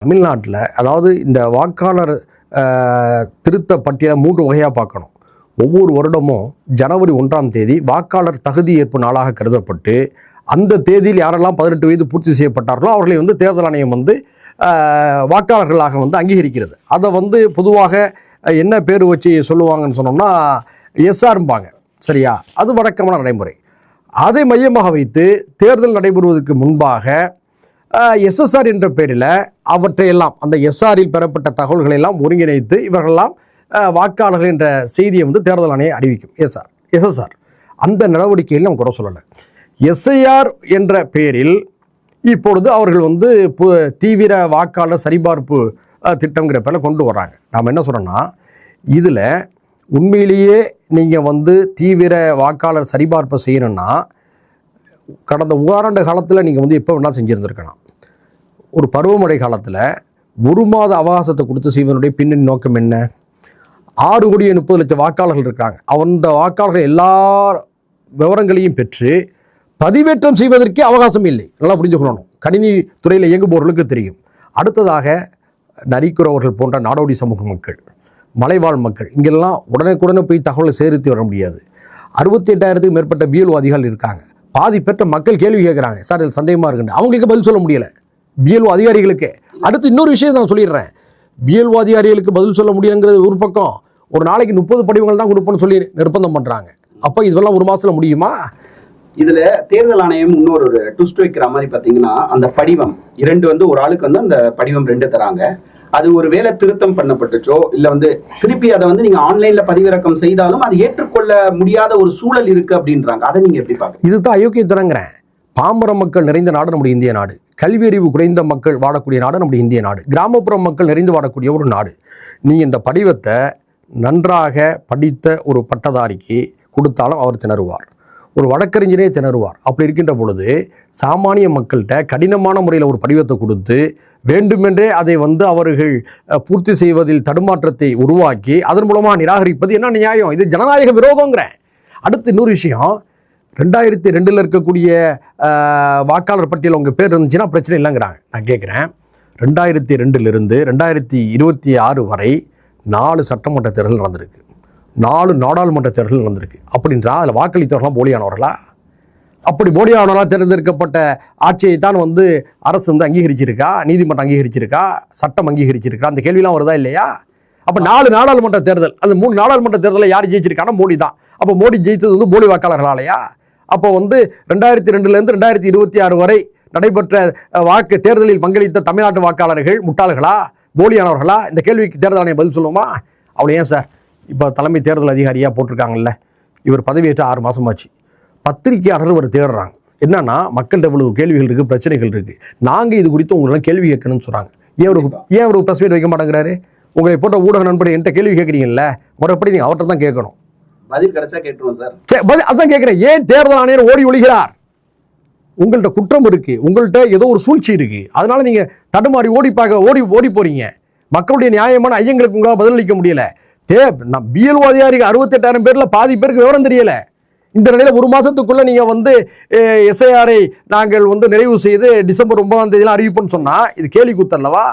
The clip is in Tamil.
தமிழ்நாட்டில் அதாவது இந்த வாக்காளர் திருத்த பட்டியலை 3 வகையாக பார்க்கணும். ஒவ்வொரு வருடமும் ஜனவரி 1ஆம் தேதி வாக்காளர் தகுதி ஏற்பு நாளாக கருதப்பட்டு அந்த தேதியில் யாரெல்லாம் 18 வயது பூர்த்தி செய்யப்பட்டார்களோ அவர்களை தேர்தல் ஆணையம் வாக்காளர்களாக அங்கீகரிக்கிறது. அதை பொதுவாக என்ன பேர் வச்சு சொல்லுவாங்கன்னு சொன்னோம்னா எஸ்ஆர்ம்பாங்க. சரியா? அது வழக்கமான நடைமுறை. அதை மையமாக வைத்து தேர்தல் நடைபெறுவதற்கு முன்பாக எஸ்எஸ்ஆர் என்ற பெயரில் அவற்றையெல்லாம் அந்த எஸ்ஆரில் பெறப்பட்ட தகவல்களை எல்லாம் ஒருங்கிணைத்து இவர்களெல்லாம் வாக்காளர்கள் என்ற செய்தியை தேர்தல் ஆணையம் அறிவிக்கும். எஸ்எஸ்ஆர் அந்த நடவடிக்கையில் நம்ம குறை சொல்லலை. எஸ்ஐஆர் என்ற பெயரில் இப்பொழுது அவர்கள் தீவிர வாக்காளர் சரிபார்ப்பு திட்டங்கிற பேரில் கொண்டு வர்றாங்க. நாம் என்ன சொல்கிறோன்னா, இதில் உண்மையிலேயே நீங்கள் தீவிர வாக்காளர் சரிபார்ப்பை செய்யணும்னா கடந்த ஓராண்டு காலத்தில் நீங்கள் எப்போ வேணால் செஞ்சுருந்துருக்கலாம். ஒரு பருவமழை காலத்தில் 1 மாத அவகாசத்தை கொடுத்து செய்வதனுடைய பின்னணி நோக்கம் என்ன? 6,30,00,000 வாக்காளர்கள் இருக்கிறாங்க. அந்த வாக்காளர்கள் எல்லா விவரங்களையும் பெற்று பதிவேற்றம் செய்வதற்கே அவகாசம் இல்லை. நல்லா புரிஞ்சுக்கணும். கணினி துறையில் இயங்குபவர்களுக்கு தெரியும். அடுத்ததாக நரிக்குறவர்கள் போன்ற நாடோடி சமூக மக்கள், மலைவாழ் மக்கள், இங்கெல்லாம் உடனுக்குடனே போய் தகவலை சேகரித்து வர முடியாது. 68,000க்கும் மேற்பட்ட பிஎல்ஓ அதிகாரிகள் இருக்காங்க. பாதி பெற்ற மக்கள் கேள்வி கேட்குறாங்க, சார் இது சந்தேகமாக இருக்குன்னு. அவங்களுக்கு பதில் சொல்ல முடியலை பிஎல்ஓ அதிகாரிகளுக்கு. அடுத்து இன்னொரு விஷயம் நான் சொல்லிடுறேன். பிஎல்ஓ அதிகாரிகளுக்கு பதில் சொல்ல முடியலைங்கிறது ஒரு பக்கம், ஒரு நாளைக்கு 30 படிவங்கள் தான் கொடுப்போன்னு சொல்லி நிர்பந்தம் பண்ணுறாங்க. அப்போ இதெல்லாம் ஒரு மாதத்தில் முடியுமா? இதுல தேர்தல் ஆணையம் இன்னொரு ட்விஸ்ட் வைக்கிற மாதிரி பார்த்தீங்கன்னா, அந்த படிவம் 2 ஒரு ஆளுக்கு அந்த படிவம் 2 தராங்க. அது ஒரு வேலை திருத்தம் பண்ணப்பட்டுச்சோ இல்லை திருப்பி அதை நீங்க ஆன்லைன்ல பதிவிறக்கம் செய்தாலும் அது ஏற்றுக்கொள்ள முடியாத ஒரு சூழல் இருக்கு அப்படின்றாங்க. அதை நீங்க எப்படி பார்க்க? இதுதான் அயோக்கியத்தனங்கிறேன். பாமர மக்கள் நிறைந்த நாடு நம்முடைய இந்திய நாடு. கல்வி அறிவு குறைந்த மக்கள் வாழக்கூடிய நாடு நம்முடைய இந்திய நாடு. கிராமப்புற மக்கள் நிறைந்து வாழக்கூடிய ஒரு நாடு. நீங்கள் இந்த படிவத்தை நன்றாக படித்த ஒரு பட்டதாரிக்கு கொடுத்தாலும் அவர் திணறுவார், ஒரு வழக்கறிஞரே திணறுவார். அப்படி இருக்கின்ற பொழுது சாமானிய மக்கள்கிட்ட கடினமான முறையில் ஒரு படிவத்தை கொடுத்து வேண்டுமென்றே அதை அவர்கள் பூர்த்தி செய்வதில் தடுமாற்றத்தை உருவாக்கி அதன் மூலமாக நிராகரிப்பது என்ன நியாயம்? இது ஜனநாயக விரோதங்கிறேன். அடுத்து இன்னொரு விஷயம், 2002 இருக்கக்கூடிய வாக்காளர் பட்டியல் உங்கள் பேர் இருந்துச்சுன்னா பிரச்சனை இல்லைங்கிறாங்க. நான் கேட்குறேன், 2002 2026 வரை 4 சட்டமன்ற தேர்தல் நடந்திருக்கு, 4 நாடாளுமன்ற தேர்தல் நடந்திருக்கு. அப்படின்றா அதில் வாக்களித்தவர்களாம் போலியானவர்களா? அப்படி போலியானவர்களாக தேர்ந்தெடுக்கப்பட்ட ஆட்சியை தான் அரசு அங்கீகரிச்சிருக்கா, நீதிமன்றம் அங்கீகரிச்சிருக்கா, சட்டம் அங்கீகரிச்சிருக்கா? அந்த கேள்வியெல்லாம் வருதா இல்லையா? அப்போ 4 நாடாளுமன்ற தேர்தல், அந்த 3 நாடாளுமன்ற தேர்தலில் யார் ஜெயிச்சிருக்கானா? மோடி தான். அப்போ மோடி ஜெயித்தது போலி வாக்காளர்களாலையா? அப்போ 2002 2026 வரை நடைபெற்ற தேர்தலில் பங்களித்த தமிழ்நாட்டு வாக்காளர்கள் முட்டாள்களா, போலியானவர்களா? இந்த கேள்விக்கு தேர்தல் ஆணையம் பதில் சொல்லுமா? அவ்வளோ ஏன் சார் இப்போ தலைமை தேர்தல் அதிகாரியாக போட்டிருக்காங்கல்ல, இவர் பதவியேற்ற 6 மாதமாச்சு. பத்திரிகையாளர்கள் இவர் தேடுறாங்க. என்னன்னா, மக்கள்கிட்ட இவ்வளவு கேள்விகள் இருக்குது, பிரச்சனைகள் இருக்குது, நாங்கள் இது குறித்து உங்களெல்லாம் கேள்வி கேட்கணும்னு சொல்கிறாங்க. ஏன் ஒரு ப்ரெஸ் மீட் வைக்க மாட்டேங்கிறாரு? உங்களை போட்ட ஊடக நண்பர் என்கிட்ட கேள்வி கேட்குறீங்கல்ல, முறைப்படி நீங்கள் அவர்கிட்ட தான் கேட்கணும். பதில் கிடைச்சா கேட்டுருவோம் சார். அதான் கேட்குறேன், ஏன் தேர்தல் ஆணையர் ஓடி ஒழிகிறார்? உங்கள்கிட்ட குற்றம் இருக்கு, உங்கள்கிட்ட ஏதோ ஒரு சூழ்ச்சி இருக்கு, அதனால நீங்க தடுமாறி ஓடி போறீங்க. மக்களுடைய நியாயமான ஐயங்களுக்கு உங்களால் பதிலளிக்க முடியல. பிஎல்ஓ அதிகாரிகள் 68,000 பேர்ல பாதி பேருக்கு விவரம் தெரியல. இந்த நிலையில 1 மாசத்துக்குள்ள நீங்க எஸ்ஐஆரை நாங்கள் நிறைவு செய்து டிசம்பர் 9ஆம் தேதியில அறிவிப்போம்னு சொன்னா இது கேலி கூத்தல்லவா?